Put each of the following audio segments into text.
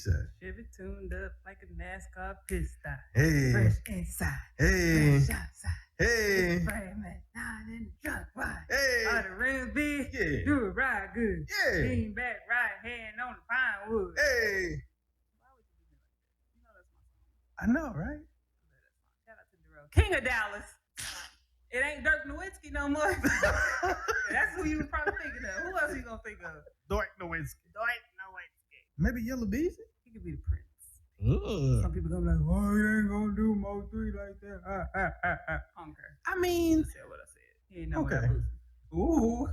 said. Chevy tuned up like a NASCAR pit stop. Hey. Fresh inside. Hey. Fresh outside. Hey. Frame at 9 in the truck. Why? Hey. All the rims big. Yeah. Do it right good. Yeah. Lean back, right hand on the pine wood. Hey. Why would you do that like that? You know that's my song. I know, right? Shout out to Darrell. King of Dallas. It ain't Dirk Nowitzki no more. That's who you was probably thinking of. Who else you gonna think of? Dork Nowitzki. Dwight Nowitzki. Maybe Yellow Beezy? He could be the prince. Ugh. Some people gonna be like, "Oh, you ain't gonna do Mo 3 like that." Okay. I mean, I said what I said. He ain't know okay. what Ooh.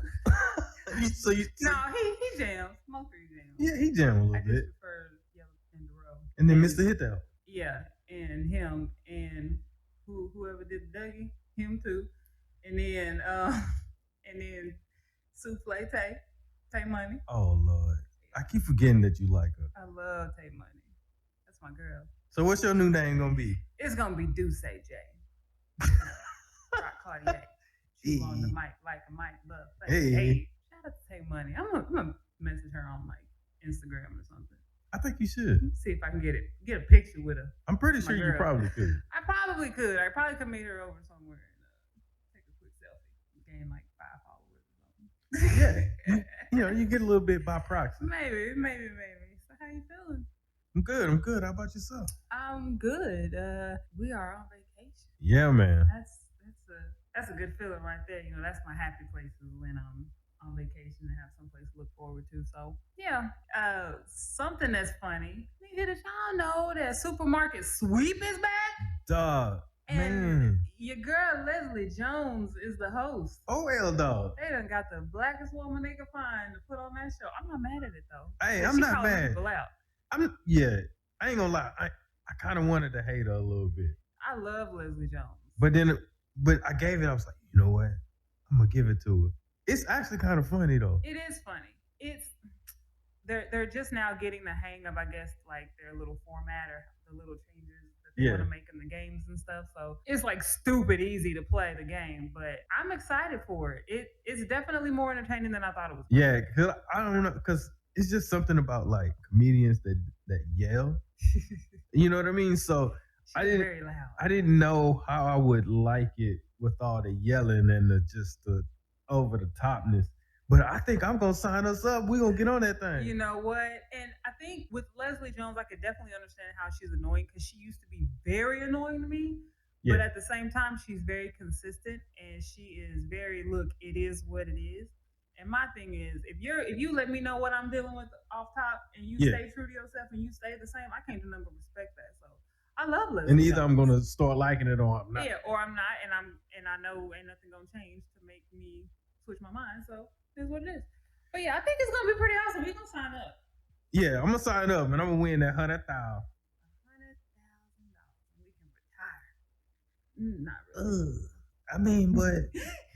so you No, he jams. Mo 3 jams. Yeah, he jammed a I little just bit. prefer Yellow and Darrell. And then Mr. Hit that. Yeah, and him and whoever did Dougie, him too. And then Souffle Tay Money. Oh Lord. I keep forgetting that you like her. I love Tay Money. That's my girl. So what's your new name gonna be? It's gonna be Duce J. Rock Cartier. She on the mic like a mic love. Hey. Shout out to Tay Money. I'm gonna message her on like Instagram or something. I think you should. See if I can get a picture with her. I'm pretty My sure you girl. probably could. I probably could. I probably could meet her over somewhere and take a quick selfie. Gain like 5 followers or something. Yeah. You know, you get a little bit by proxy. Maybe. So how you feeling? I'm good. How about yourself? I'm good. We are on vacation. Yeah, man. That's a good feeling right there. You know, that's my happy place is when I'm on vacation and have someplace to look forward to. So yeah. Something that's funny. Nigga, did y'all know that Supermarket Sweep is back? Dog. And Man. your girl Leslie Jones is the host. OL dog. They done got the blackest woman they could find to put on that show. I'm not mad at it though. Hey, But I'm she not calling mad. people out. I ain't gonna lie. I kind of wanted to hate her a little bit. I love Leslie Jones. But I gave it, I was like, you know what? I'm gonna give it to her. It's actually kind of funny though. It is funny. They're just now getting the hang of, I guess, like their little format or the little changes that they want to make in the games and stuff. So it's like stupid easy to play the game, but I'm excited for it. It's definitely more entertaining than I thought it was. Yeah, cause I don't know, cause it's just something about like comedians that yell. You know what I mean? So She's very loud. I didn't know how I would like it with all the yelling and the over the topness. But I think I'm gonna sign us up. We're gonna get on that thing. You know what? And I think with Leslie Jones, I could definitely understand how she's annoying because she used to be very annoying to me. Yeah. But at the same time, she's very consistent and she is very, look, it is what it is. And my thing is, if you let me know what I'm dealing with off top and you stay true to yourself and you stay the same, I can't do nothing but respect that. So I love Leslie. And either Jones. I'm gonna start liking it or I'm not. Yeah, or I'm not, and I know ain't nothing gonna change to make me switch my mind. So it's what it is. But yeah, I think it's gonna be pretty awesome. We're gonna sign up. Yeah, I'm gonna sign up and I'm gonna win that $100,000. $100,000. We can retire. Not really. I mean, but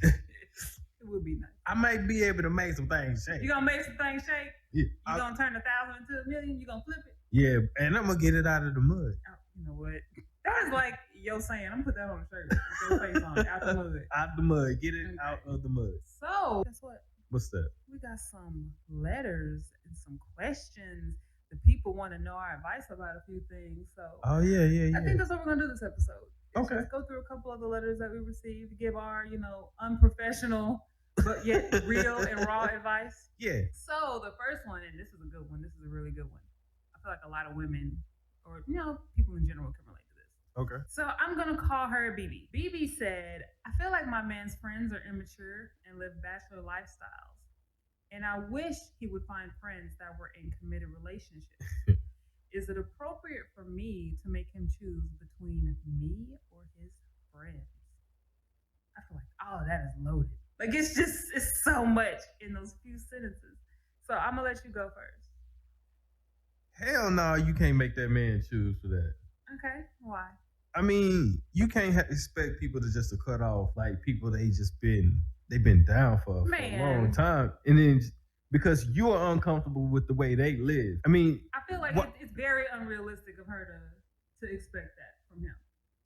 it would be nice. I might be able to make some things shake. You gonna make some things shake? Yeah, you gonna turn 1,000 into $1 million? You gonna flip it? Yeah, and I'm gonna get it out of the mud. Oh, you know what? That is like yo saying, I'm gonna put that on a shirt with your face on it, out the mud. Out the mud. Get it out of the mud. So, guess what? What's that? We got some letters and some questions. The people want to know our advice about a few things. So, oh yeah. I think that's what we're gonna do this episode. Okay. Let's go through a couple of the letters that we received, give our, unprofessional but yet real and raw advice. Yeah. So the first one, and this is a good one. This is a really good one. I feel like a lot of women, or people in general, can relate to this. Okay. So I'm gonna call her BB. BB said, "I feel like my man's friends are immature and live bachelor lifestyles, and I wish he would find friends that were in committed relationships. Is it appropriate for me to make him choose between me or his friends?" I feel like, oh, that is loaded. Like it's so much in those few sentences. So I'm gonna let you go first. Hell no, you can't make that man choose for that. Okay, why? I mean, you can't expect people to cut off like people they've been down for a long time, and then because you are uncomfortable with the way they live. I mean, I feel like it's very unrealistic of her to expect that from him.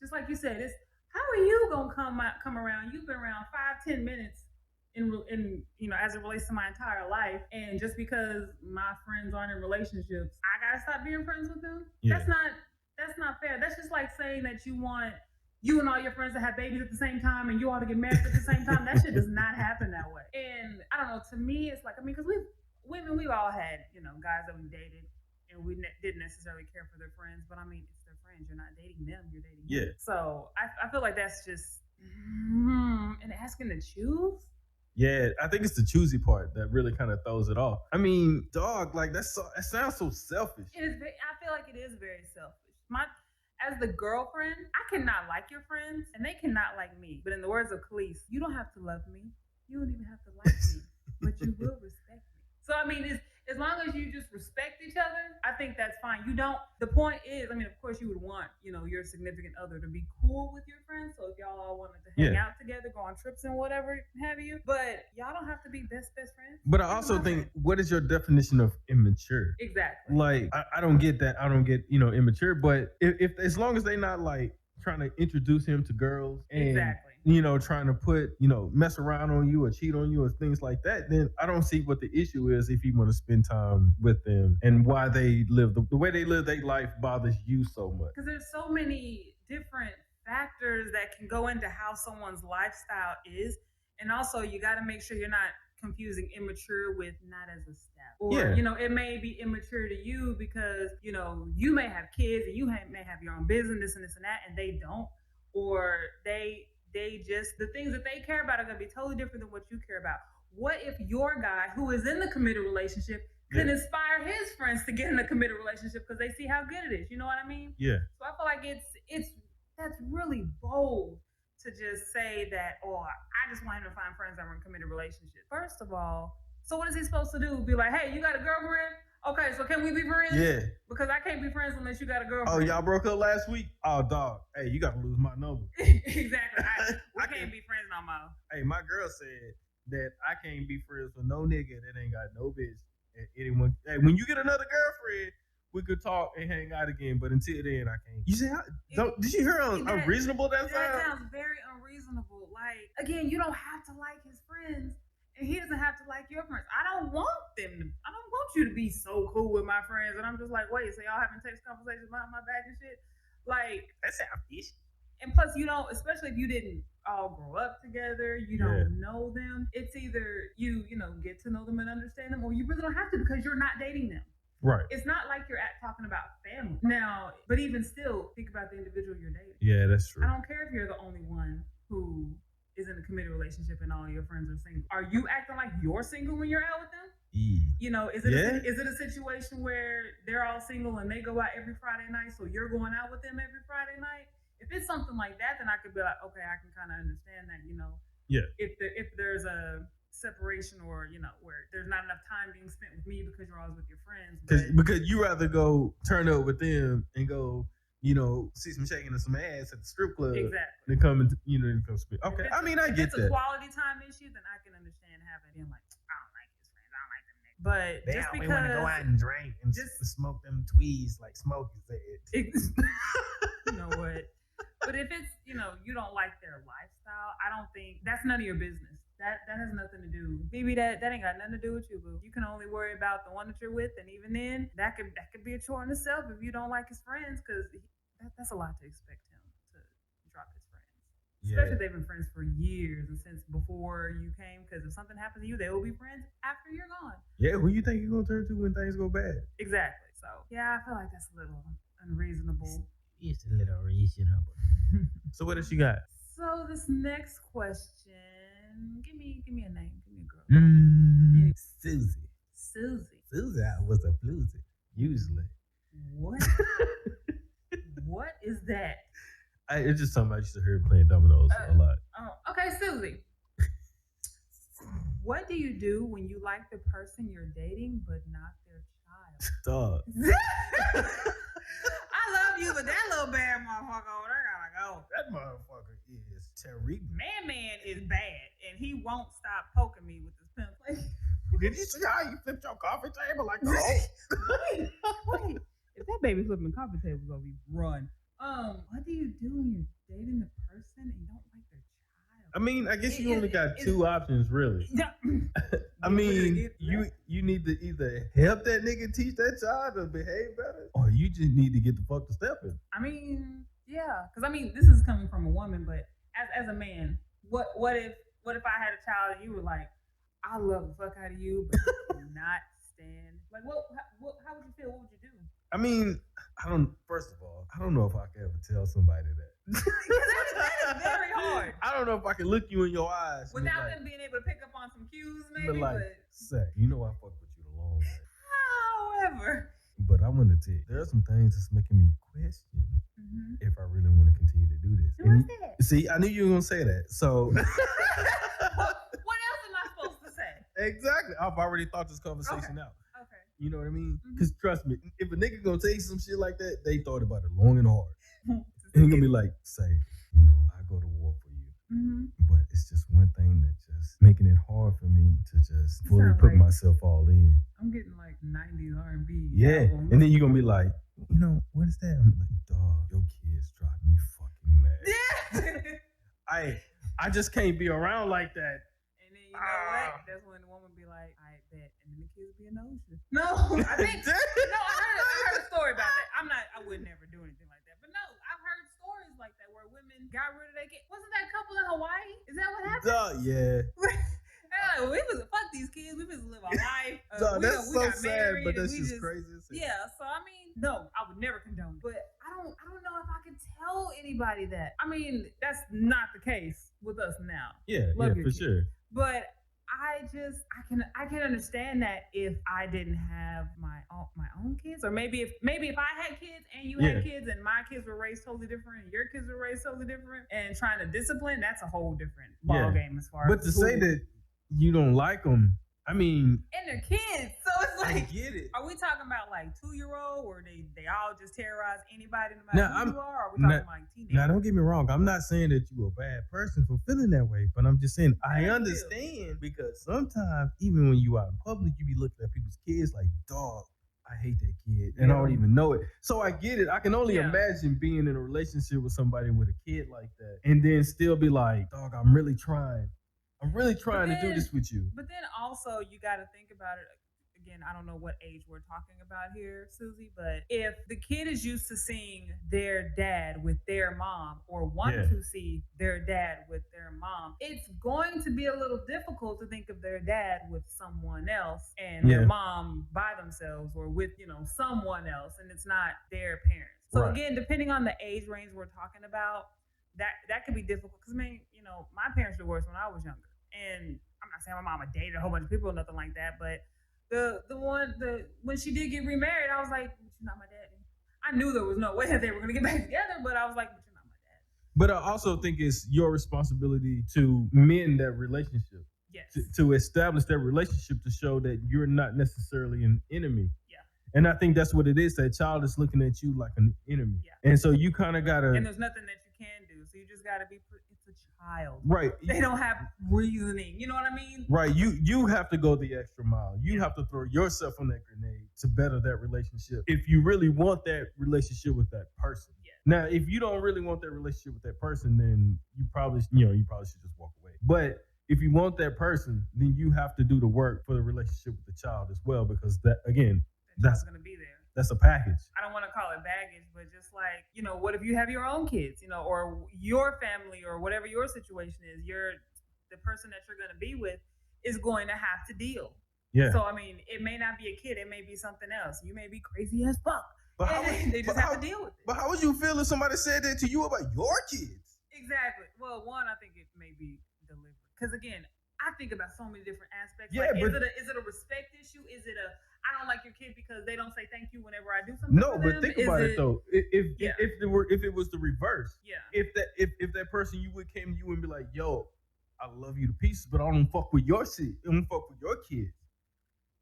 Just like you said, it's how are you gonna come around? You've been around 5-10 minutes, in as it relates to my entire life, and just because my friends aren't in relationships, I gotta stop being friends with them. Yeah. That's not fair. That's just like saying that you want you and all your friends to have babies at the same time and you all to get married at the same time. That shit does not happen that way. And I don't know, to me it's like, I mean, because we've all had, guys that we dated and we didn't necessarily care for their friends, but I mean, it's their friends. You're not dating them, you're dating them. So I feel like that's just and asking to choose. Yeah, I think it's the choosy part that really kind of throws it off. I mean, dog, like that sounds so selfish. It is. I feel like it is very selfish. As the girlfriend, I cannot like your friends, and they cannot like me. But in the words of Khalees, you don't have to love me. You don't even have to like me, but you will respect me. So I mean, as long as you just respect each other, I think that's fine. You don't. The point is, I mean, of course, you would want your significant other to be cool with your friends. So if y'all all wanted to hang out together, go on trips and whatever have you, but y'all don't have to be best friends. But I also think, what is your definition of immature? Exactly. Like I don't get that. I don't get immature. But if as long as they're not like trying to introduce him to girls and exactly. Trying to put, mess around on you or cheat on you or things like that, then I don't see what the issue is if you want to spend time with them and why they live the way they live their life bothers you so much. Because there's so many different factors that can go into how someone's lifestyle is. And also you got to make sure you're not confusing immature with not as a step. Or, it may be immature to you because, you may have kids and you may have your own business, this and this and that, and they don't. Or they just, the things that they care about are going to be totally different than what you care about. What if your guy who is in the committed relationship can inspire his friends to get in a committed relationship because they see how good it is? You know what I mean? Yeah. So I feel like that's really bold to just say that, I just want him to find friends that are in committed relationships. First of all, so what is he supposed to do? Be like, hey, you got a girlfriend? Okay, so can we be friends? Yeah. Because I can't be friends unless you got a girlfriend. Oh, y'all broke up last week? Oh, dog. Hey, you got to lose my number. Exactly. I can't be friends no more. Hey, my girl said that I can't be friends with no nigga that ain't got no bitch. Anyone. Hey, when you get another girlfriend, we could talk and hang out again. But until then, I can't. You say, did you hear how unreasonable that sounds? That sounds very unreasonable. Like, again, you don't have to like his friends. And he doesn't have to like your friends. I don't want you to be so cool with my friends. And I'm just like, wait, so y'all having text conversations behind my back and shit? Like, that sounds fishy. And plus, especially if you didn't all grow up together, you don't know them. It's either you get to know them and understand them, or you really don't have to because you're not dating them. Right. It's not like you're talking about family. Now, but even still, think about the individual you're dating. Yeah, that's true. I don't care if you're the only one who is in a committed relationship and all your friends are single. Are you acting like you're single when you're out with them? Is it a situation where they're all single and they go out every Friday night, so you're going out with them every Friday night? If it's something like that, then I could be like, okay, I can kind of understand that, if there's a separation or, where there's not enough time being spent with me because you're always with your friends. Because you rather go turn up with them and go, see some shaking and some ass at the strip club. Exactly. Then come and, come speak. Okay. I mean, I get that. If it's a quality time issue, then I can understand having him like, I don't like his friends. I don't like them niggas. But just because. We want to go out and drink and just smoke them tweeds like Smokey said. You know what? But if it's, you don't like their lifestyle, I don't think that's none of your business. That has nothing to do. Maybe that ain't got nothing to do with you, boo. You can only worry about the one that you're with, and even then, that could be a chore in itself if you don't like his friends, because that's a lot to expect him to drop his friends. Especially if they've been friends for years and since before you came. Because if something happens to you, they will be friends after you're gone. Yeah, who you think you're gonna turn to when things go bad? Exactly. So yeah, I feel like that's a little unreasonable. It's a little reasonable. So what else you got? So this next question, give me a name, give me a girl. Susie. Susie was a floozy, usually. What? What is that? It's just something I used to hear playing dominoes a lot. Oh, okay, Susie. What do you do when you like the person you're dating but not their child? Dog. I love you, but that little bad motherfucker over there gotta go. That motherfucker is terrible. Man is bad, and he won't stop poking me with his pencil. Did you see how you flipped your coffee table like the Wait. If that baby flipping coffee table gonna be run. What do you do when you're dating the person and you don't like their child? I mean, I guess you only got two options, really. I mean, you need to either help that nigga teach that child to behave better, or you just need to get the fuck to stepping. I mean, yeah, because I mean, this is coming from a woman, but as a man, what if I had a child and you were like, I love the fuck out of you, but you cannot stand like how would you feel? What would you do? I mean, I don't. First of all, I don't know if I can ever tell somebody that. that is very hard. I don't know if I can look you in your eyes without them being able to pick up on some cues, maybe. Say, you know, I fuck with you the long way. However, but I want to tell you, there are some things that's making me question if I really want to continue to do this. What's that? See, I knew you were gonna say that. So, what else am I supposed to say? Exactly. I've already thought this conversation out. Okay. You know what I mean? Because trust me, if a nigga gonna tell you some shit like that, they thought about it long and hard. And gonna be like, say, you know, I go to war for you. But it's just one thing that just making it hard for me to just fully put myself all in. I'm getting like 90s R&B. Yeah. Albums. And then you're gonna be like, you know, what is that? I'm like, dog, your kids drive me fucking mad. Yeah. I just can't be around like that. And then you know what? That's when the woman be like, I bet, and then the kids be in the ocean. No, I think I heard a story about that. I would never do anything like that. But no, I've heard stories like that where women got rid of their kids. Wasn't that couple in Hawaii? Is that what happened? Yeah. We was fuck these kids. We was live a life. That's so sad, but that's just crazy. Yeah. So I mean, no, I would never condone it. But I don't know if I can tell anybody that. I mean, that's not the case with us now. Yeah, for kids. Sure. But I can understand that if I didn't have my own kids, or maybe if I had kids and you had kids and my kids were raised totally different and your kids were raised totally different, and trying to discipline, that's a whole different ball game as far. But to say that you don't like them, I mean, and they're kids, so it's like, I get it. Are we talking about like 2-year-old, or they all just terrorize anybody no matter who you are? Or are we talking like teenagers? Now, don't get me wrong. I'm not saying that you're a bad person for feeling that way, but I'm just saying I understand, because sometimes even when you out in public, you be looking at people's kids like, dog, I hate that kid, and I don't even know it. So I get it. I can only imagine being in a relationship with somebody with a kid like that, and then still be like, dog, I'm really trying to do this with you. But then also you got to think about it. Again, I don't know what age we're talking about here, Susie, but if the kid is used to seeing their dad with their mom, or want to see their dad with their mom, it's going to be a little difficult to think of their dad with someone else and their mom by themselves, or with, someone else, and it's not their parents. So again, depending on the age range we're talking about, that could be difficult. Because my parents divorced when I was younger. And I'm not saying my mama dated a whole bunch of people or nothing like that, but when she did get remarried, I was like, but you're not my daddy. I knew there was no way that they were gonna get back together, but I was like, but you're not my dad. But I also think it's your responsibility to mend that relationship. Yes. To establish that relationship, to show that you're not necessarily an enemy. Yeah. And I think that's what it is. That child is looking at you like an enemy. Yeah. And so you kind of gotta. And there's nothing that you can do. So you just gotta be. It's a child. Right. They don't have reasoning. You know what I mean? Right. You have to go the extra mile. You have to throw yourself on that grenade to better that relationship, if you really want that relationship with that person. Yeah. Now, if you don't really want that relationship with that person, then you probably should just walk away. But if you want that person, then you have to do the work for the relationship with the child as well, because that's going to be there. That's a package. I don't want to call it baggage, but just like, what if you have your own kids, or your family, or whatever your situation is, the person that you're going to be with is going to have to deal. Yeah. So, I mean, it may not be a kid. It may be something else. You may be crazy as fuck. But they just have to deal with it. But how would you feel if somebody said that to you about your kids? Exactly. Well, one, I think it may be deliberate. Because, again, I think about so many different aspects. Yeah, like, is it a respect issue? Is it I don't like your kid because they don't say thank you whenever I do something? No, but think about it though. If it was the reverse, if that person you would came to you and be like, yo, I love you to pieces, but I don't fuck with your shit. I don't fuck with your kids.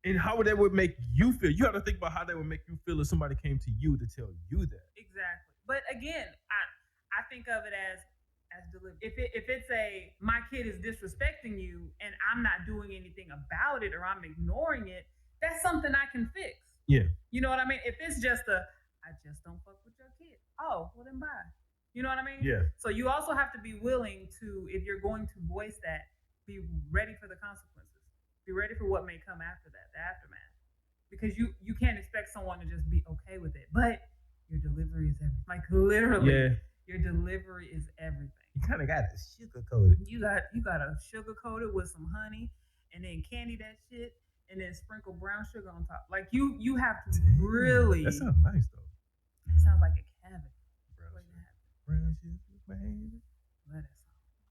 And how that would make you feel? You have to think about how that would make you feel if somebody came to you to tell you that. Exactly. But again, I think of it as deliberate. If it's my kid is disrespecting you and I'm not doing anything about it, or I'm ignoring it, that's something I can fix. Yeah. You know what I mean? If it's just I just don't fuck with your kid. Oh, well then bye. You know what I mean? Yeah. So you also have to be willing to, if you're going to voice that, be ready for the consequences. Be ready for what may come after that, the aftermath. Because you can't expect someone to just be okay with it. But your delivery is everything. Like literally, Yeah. your delivery is everything. You kind of got to sugarcoat it. You gotta sugarcoat it with some honey, and then candy that shit, and then sprinkle brown sugar on top. Like you have to really. That sounds nice though. It sounds like a cavity. Brown sugar, baby. Let us.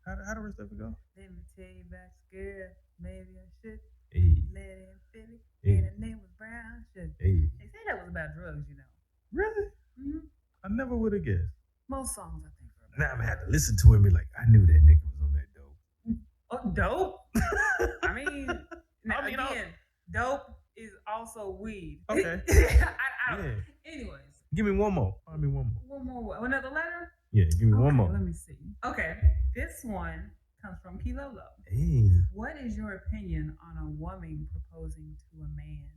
How the rest of it go? Let me tell you about your girl. Maybe I should Hey. let him feel it. Hey. And her name was Brown Sugar. Hey. They say that was about drugs, you know. Really? Mm-hmm. I never would have guessed. Most songs, I think. Now I'm gonna have to listen to him and be like, I knew that nigga was on that dope. Oh, dope? I mean, now, I mean, again, dope is also weed. Okay. I don't. Yeah. Anyways. Give me one more. Find me one more. One more. Another letter? Yeah, give me one Okay, more. Let me see. Okay. This one comes from Kilolo. Hey. What is your opinion on a woman proposing to a man?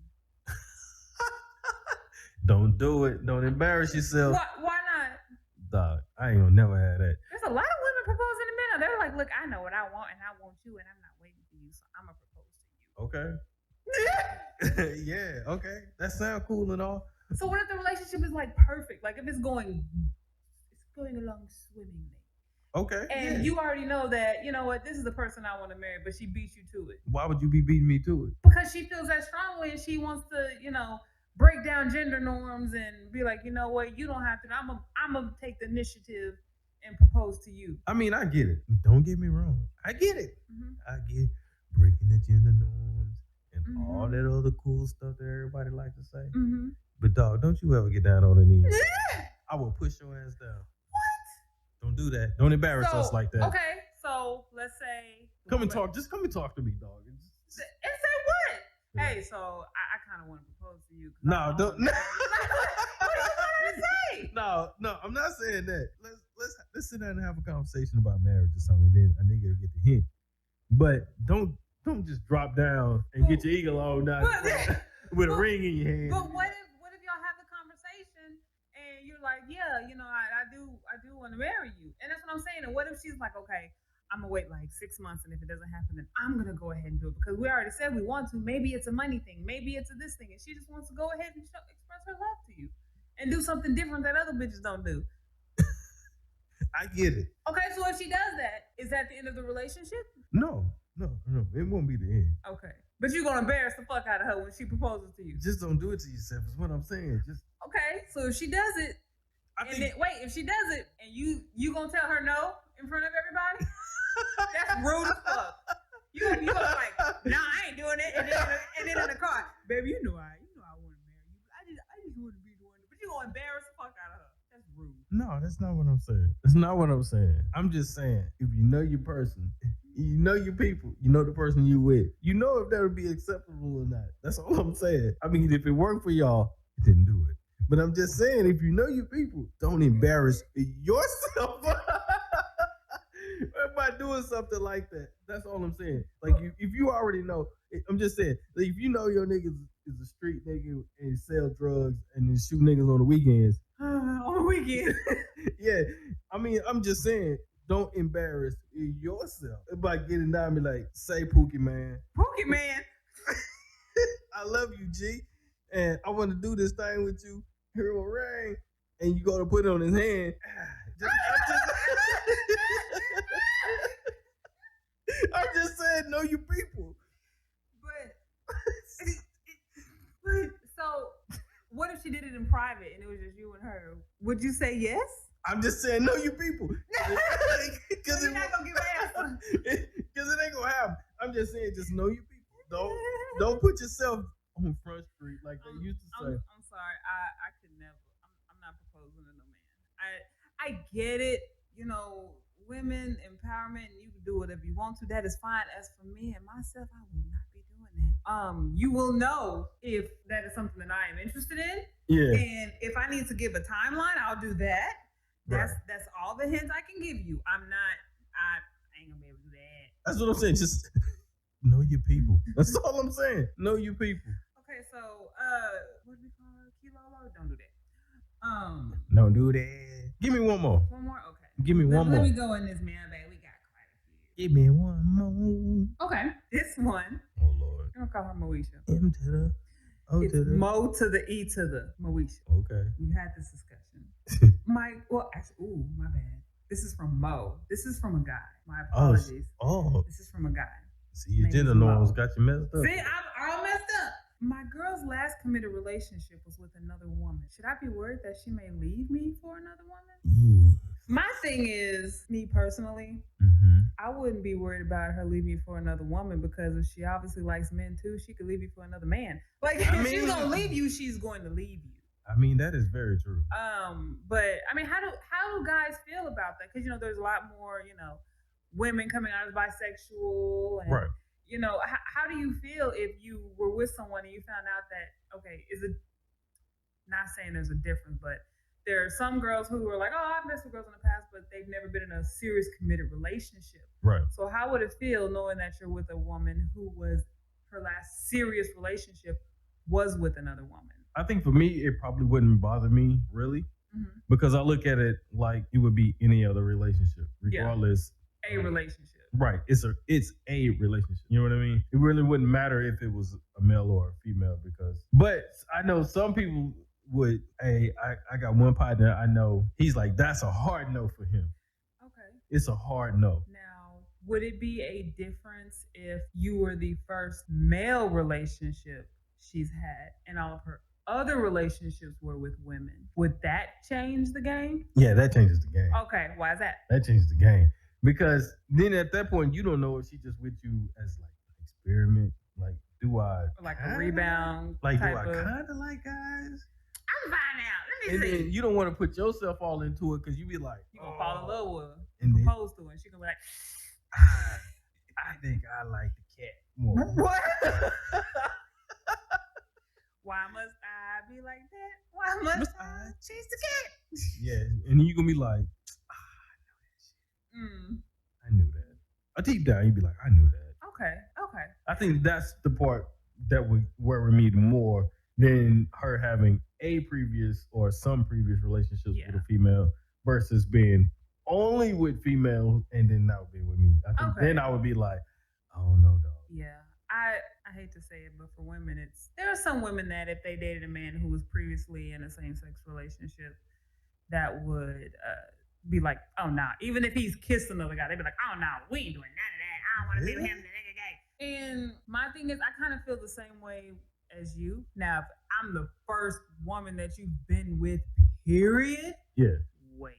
Don't do it. Don't embarrass yourself. Why not? Dog, I ain't gonna never have that. There's a lot of women proposing to men. They're like, look, I know what I want, and I want you, and I'm not waiting for you, so I'm gonna propose to you. Okay. Yeah, okay. That sounds cool and all. So what if the relationship is like perfect? Like if it's going along swimmingly. Okay. And yeah. you already know that, you know what, this is the person I want to marry, but she beats you to it. Why would you be beating me to it? Because she feels that strongly and she wants to, break down gender norms and be like, you know what, you don't have to. I'm gonna take the initiative and propose to you. I mean, I get it. Don't get me wrong. I get it. Mm-hmm. I get breaking the gender norms and all that other cool stuff that everybody like to say. Mm-hmm. But dog, don't you ever get down on the knees. I will push your ass down. What? Don't do that. Don't embarrass us like that. Okay, so let's say come and talk to me, dog. And say what? Hey, so I kind of want to propose to you. No, don't. No. What are you trying to say? No, I'm not saying that. Let's sit down and have a conversation about marriage or something. Then a nigga will get the hint. But don't just drop down and get your eagle all night with a ring in your hand. But what if y'all have the conversation and you're like, yeah, I do want to marry you, and that's what I'm saying. And what if she's like, okay, I'm gonna wait like 6 months, and if it doesn't happen, then I'm gonna go ahead and do it because we already said we want to. Maybe it's a money thing, maybe it's a this thing, and she just wants to go ahead and express her love to you and do something different that other bitches don't do. I get it. Okay, so if she does that, is that the end of the relationship? No, it won't be the end. Okay, but you're gonna embarrass the fuck out of her when she proposes to you. Just don't do it to yourself. Is what I'm saying. Just okay. So if she does it, if she does it, and you gonna tell her no in front of everybody? That's rude as fuck. You gonna be like, nah, I ain't doing it, and then in the car, baby, you know I want to marry you. I just want to be the one, but you gonna embarrass the fuck out of her. That's rude. No, that's not what I'm saying. That's not what I'm saying. I'm just saying, if you know your person, you know your people, you know the person you with, you know if that would be acceptable or not. That's all I'm saying. I mean, if it worked for y'all, then do it. But I'm just saying, if you know your people, don't embarrass yourself by doing something like that. That's all I'm saying. Like, if you already know, I'm just saying, like, if you know your nigga is a street nigga and sell drugs and then shoot niggas on the weekends. On the weekend. Yeah. I mean, I'm just saying, don't embarrass yourself by getting down and be like, say Pookie Man. Pookie Man. I love you, G. And I want to do this thing with you. Hero Ring. And you go to put it on his hand. I'm just saying, know your people. But so, what if she did it in private and it was just you and her? Would you say yes? I'm just saying, know your people. Because you're not gonna give an answer. Because it ain't gonna happen. I'm just saying, just know your people. Don't put yourself on Front Street like they used to say. I'm sorry, I could never. I'm not proposing to no man. I get it. Women empowerment, and you can do whatever you want to. That is fine. As for me and myself, I will not be doing that. You will know if that is something that I am interested in. Yeah. And if I need to give a timeline, I'll do that. That's all the hints I can give you. I ain't gonna be able to do that. That's what I'm saying. Just know your people. That's all I'm saying. Know your people. Okay, so what do we call her? Kilolo? Don't do that. Don't do that. Give me one more. One more? Okay. Give me one more. Let me go in this mailbag. We got quite a few. Give me one more. Okay. This one. Oh, Lord. I'm going to call her Moesha. M to the O it's to the Mo to the E to the Moesha. Okay. We had this discussion. Actually, my bad. This is from Mo. This is from a guy. My apologies. This is from a guy. See, your gender norms got you messed up. See, I'm all messed up. My girl's last committed relationship was with another woman. Should I be worried that she may leave me for another woman? My thing is, me personally, I wouldn't be worried about her leaving me for another woman because if she obviously likes men too, she could leave you for another man. Like, if she's gonna leave you, she's going to leave you. I mean, that is very true. But I mean, how do guys feel about that? Because there's a lot more, women coming out as bisexual, and right. How do you feel if you were with someone and you found out that, okay, not saying there's a difference, but there are some girls who are like, oh, I've messed with girls in the past, but they've never been in a serious committed relationship. Right. So how would it feel knowing that you're with a woman who was her last serious relationship was with another woman? I think for me, it probably wouldn't bother me, really, because I look at it like it would be any other relationship, regardless. Yeah. A relationship. Right. It's a relationship. You know what I mean? It really wouldn't matter if it was a male or a female but I know some people would, I got one partner I know, he's like, that's a hard no for him. Okay. It's a hard no. Now, would it be a difference if you were the first male relationship she's had and all of her other relationships were with women? Would that change the game? Yeah, that changes the game. Okay. Why is that? That changes the game. Because then at that point, you don't know if she's just with you as like an experiment. Like, do I like a rebound? Like, do I kind of like guys? I'm fine out. Let me see. And then you don't want to put yourself all into it because you be like, you gonna fall in love with her, and propose to her, and she gonna be like, I think I like the cat more. What? Why must I be like that? Why must I chase the cat? Yeah, and then you gonna be like, I knew that. A deep down, you'd be like, I knew that. Okay. I think that's the part that would worry me more than her having a previous or some previous relationships with a female versus being only with females and then not being with me. I think then I would be like, I don't know, dog. Yeah. I hate to say it, but for women, there are some women that if they dated a man who was previously in a same-sex relationship, that would be like, oh, nah. Even if he's kissed another guy, they'd be like, oh, no, we ain't doing none of that. I don't want to be with him. And my thing is, I kind of feel the same way as you. Now, if I'm the first woman that you've been with, period. Yeah. Wait.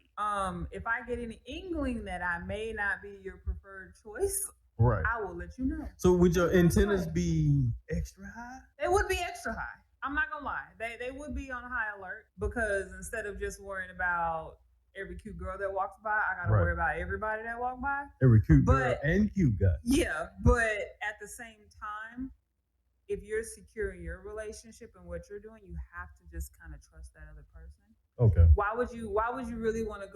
If I get any inkling that I may not be your preferred choice, right, I will let you know. So would your antennas be extra high? They would be extra high. I'm not gonna lie. They would be on high alert because instead of just worrying about every cute girl that walks by, I gotta worry about everybody that walks by. Every cute girl and cute guy. Yeah, but at the same time, if you're secure in your relationship and what you're doing, you have to just kind of trust that other person. Okay. Why would you really want to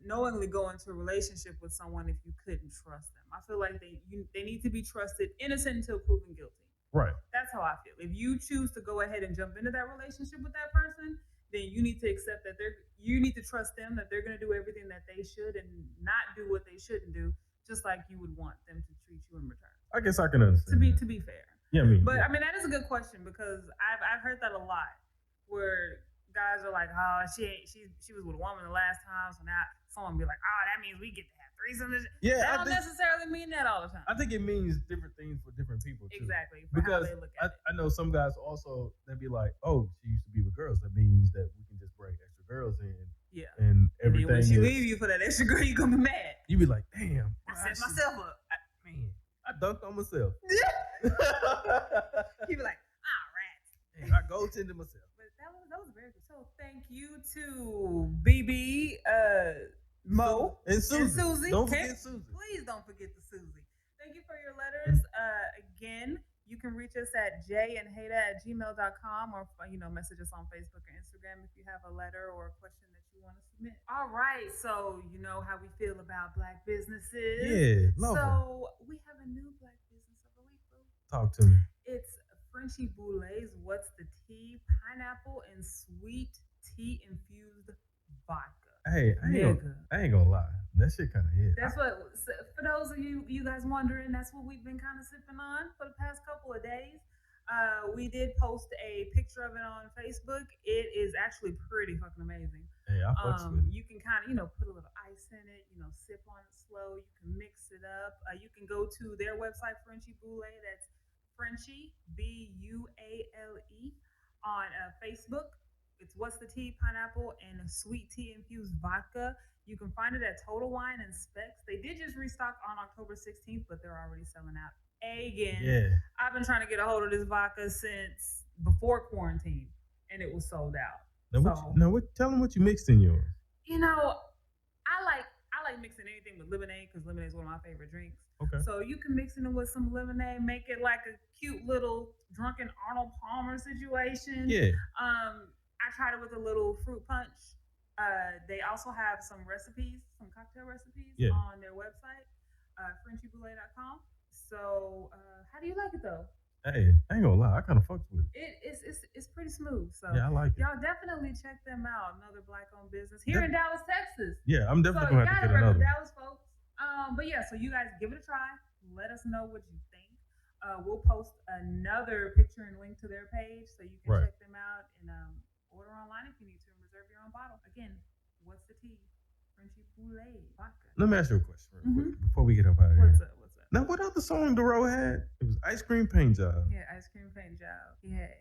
knowingly go into a relationship with someone if you couldn't trust them? I feel like they need to be trusted, innocent until proven guilty. Right. That's how I feel. If you choose to go ahead and jump into that relationship with that person, then you need to accept that you need to trust them that they're going to do everything that they should and not do what they shouldn't do, just like you would want them to treat you in return. I guess I can understand. To be fair. Yeah, I mean that is a good question because I've heard that a lot where guys are like, oh, she was with a woman the last time, so now someone be like, oh, that means we get to have threesomes. Yeah, that don't necessarily mean that all the time. I think it means different things for different people too. Exactly, because how they look at it. I know some guys also they'd be like, oh, she used to be with girls. That means that we can just bring extra girls in. Yeah, and everything. And when she leave you for that extra girl, you gonna be mad. You be like, damn, I set myself up. I dunked on myself. You be like, all right. Hey, I goaltended myself. But that was very good. So thank you to BB, Mo, and Susie. Don't forget Susie. Please don't forget the Susie. Thank you for your letters. Again, you can reach us at jandheda@gmail.com or message us on Facebook or Instagram if you have a letter or a question that you want to submit. All right, so you know how we feel about Black businesses. Yeah, love So we have a new Black business of the week, boo. Talk to me. It's Frenchy Boulets. What's the tea? Pineapple and sweet tea-infused vodka. Hey, I ain't gonna lie. That shit kind of hit. That's what, for those of you guys wondering, that's what we've been kind of sipping on for the past couple of days. We did post a picture of it on Facebook. It is actually pretty fucking amazing. Hey, I fucks with it. You can kind of, put a little ice in it, sip on it slow. You can mix it up. You can go to their website, Frenchie Boulay. That's Frenchie, Buale, on Facebook. It's What's the Tea, pineapple, and a sweet tea infused vodka. You can find it at Total Wine and Specs. They did just restock on October 16th, but they're already selling out again. Yeah. I've been trying to get a hold of this vodka since before quarantine, and it was sold out. Tell them what you mixed in yours. I like mixing anything with lemonade because lemonade is one of my favorite drinks. Okay. So you can mix it in with some lemonade, make it like a cute little drunken Arnold Palmer situation. Yeah. I tried it with a little fruit punch. They also have some recipes, some cocktail recipes on their website, FrenchieBoulay.com. So, how do you like it though? Hey, I ain't gonna lie, I kind of fucked with it. It's pretty smooth. So yeah, I like it. Y'all definitely check them out. Another black-owned business here in Dallas, Texas. Yeah, I'm definitely gonna have to get another. Dallas folks. But yeah, so you guys give it a try. Let us know what you think. We'll post another picture and link to their page so you can check them out and order online if you need to and reserve your own bottle. Again, What's the Tea? Frenchie Boulay vodka. Let me ask you a question real quick before we get up out of here. What's up? Now, what other song Dero had? It was Ice Cream Paint Job. Yeah, Ice Cream Paint Job. He had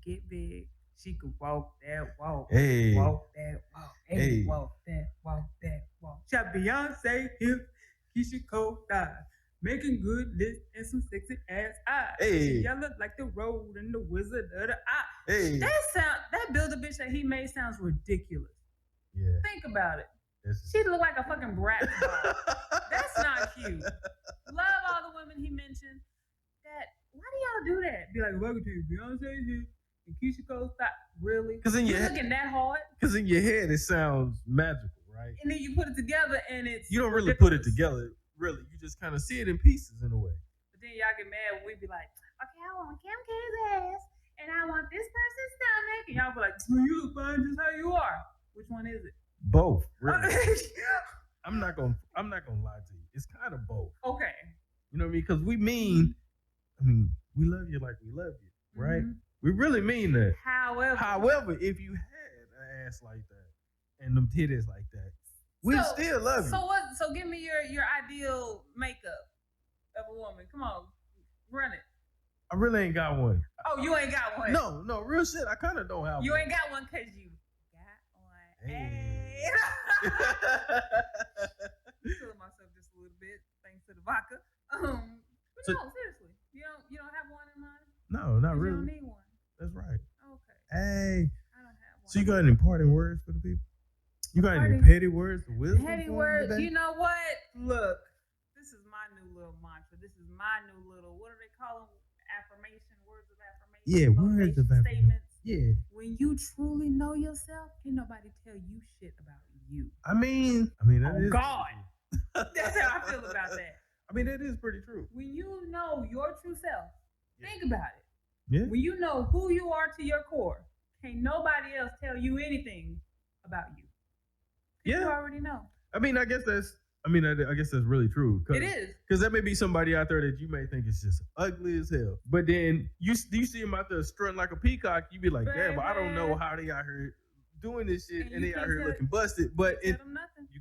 Get Big. She could walk that walk. Hey. Walk that walk. Hey. Walk that walk that walk. Shot Beyonce hip. Keisha Cole died. Making good lips and some sexy ass eyes. Hey. She yellow like the road and the Wizard of the Eye. Hey. That Build-A-Bitch that he made sounds ridiculous. Yeah. Think about it. She look like a fucking brat doll. That's not cute. Love all the women he mentioned. Why do y'all do that? Be like, welcome to Beyonce's here and Keisha Cole stop. Really? Because in your looking that hard. Because in your head it sounds magical, right? And then you put it together and it's you don't really put it together. Really, you just kind of see it in pieces in a way. But then y'all get mad when we be like, okay, I want Kim K's ass and I want this person's stomach, and y'all be like, you look fine just how you are. Which one is it? Both, really. I'm not gonna lie to you. It's kind of both. Okay. You know what I mean? Because we love you like we love you, right? We really mean that. However, if you had an ass like that and them titties like that, we still love you. So give me your ideal makeup of a woman. Come on, run it. I really ain't got one. Oh, you ain't got one? No, real shit. I kind of don't have one. You ain't got one because you got one. Hey. Feeling myself just a little bit thanks to the vodka. No, seriously, you don't have one in mind? No, not really. You don't need one. That's right. Okay. Hey. I don't have one. So you got any parting words for the people? You got any petty words of wisdom? Petty words. You know what? Look, this is my new little mantra. This is my new little, what do they call them? Affirmation, words of affirmation. Yeah, words of affirmation. Statements. Yeah. When you truly know yourself, can't nobody tell you shit about you. I mean, that is God. That's how I feel about that. I mean, that is pretty true. When you know your true self, think about it. Yeah. When you know who you are to your core, can't nobody else tell you anything about you. Yeah. You already know. I guess that's really true. It is. Because there may be somebody out there that you may think is just ugly as hell. But then you see them out there strutting like a peacock, you be like, damn, I don't know how they out here doing this shit and they out here looking busted. But you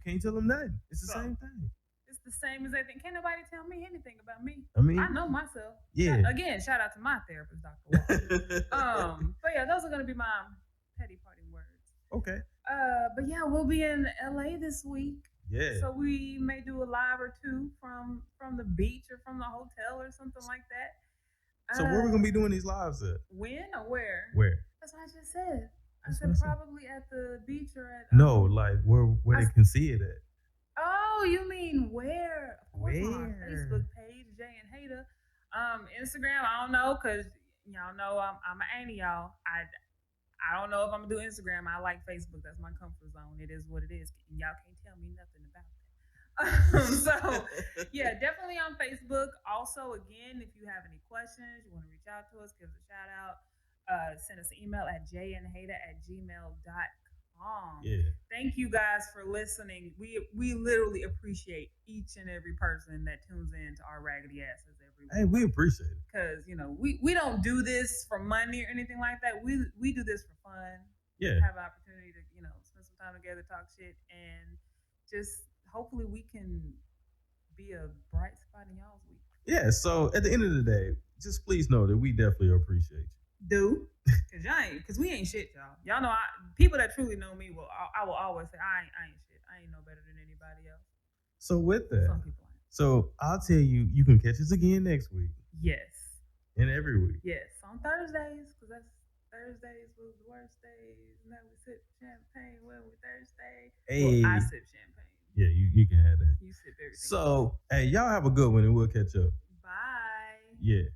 can't tell them nothing. It's the same thing. It's the same as everything. Can't nobody tell me anything about me. I know myself. Yeah. Again, shout out to my therapist, Dr. Walker. But yeah, those are going to be my petty parting words. Okay. But yeah, we'll be in LA this week. Yeah. So we may do a live or two from the beach or from the hotel or something like that. So where are we gonna be doing these lives at? When or where? Where? That's what I just said. I said probably at the beach or at. No, like where they can see it at. Oh, you mean where? Where? On our Facebook page, Jay and Hater. Instagram, I don't know, cause y'all know I'm an auntie, y'all. I don't know if I'm gonna do Instagram. I like Facebook. That's my comfort zone. It is what it is. And y'all can't tell me nothing about that. So yeah, definitely on Facebook. Also, again, if you have any questions, you want to reach out to us, give us a shout out. send us an email at jandhada@gmail.com. Yeah. Thank you guys for listening. We literally appreciate each and every person that tunes in to our raggedy asses every week. Hey, we appreciate it. Because, we don't do this for money or anything like that. We do this for fun. Yeah. Have an opportunity to, spend some time together, talk shit, and just hopefully we can be a bright spot in y'all's week. Yeah, so at the end of the day, just please know that we definitely appreciate you. Cause we ain't shit, y'all. Y'all know, people that truly know me I will always say I ain't shit. I ain't no better than anybody else. So with that, Some people ain't. So I'll tell you, you can catch us again next week. Yes. And every week. Yes, on Thursdays, because Thursdays was the worst days. Now we sip champagne when we Thursday. Hey. Well, I sip champagne. Yeah, you can have that. You sip everything. So, hey, y'all have a good one and we'll catch up. Bye. Yeah.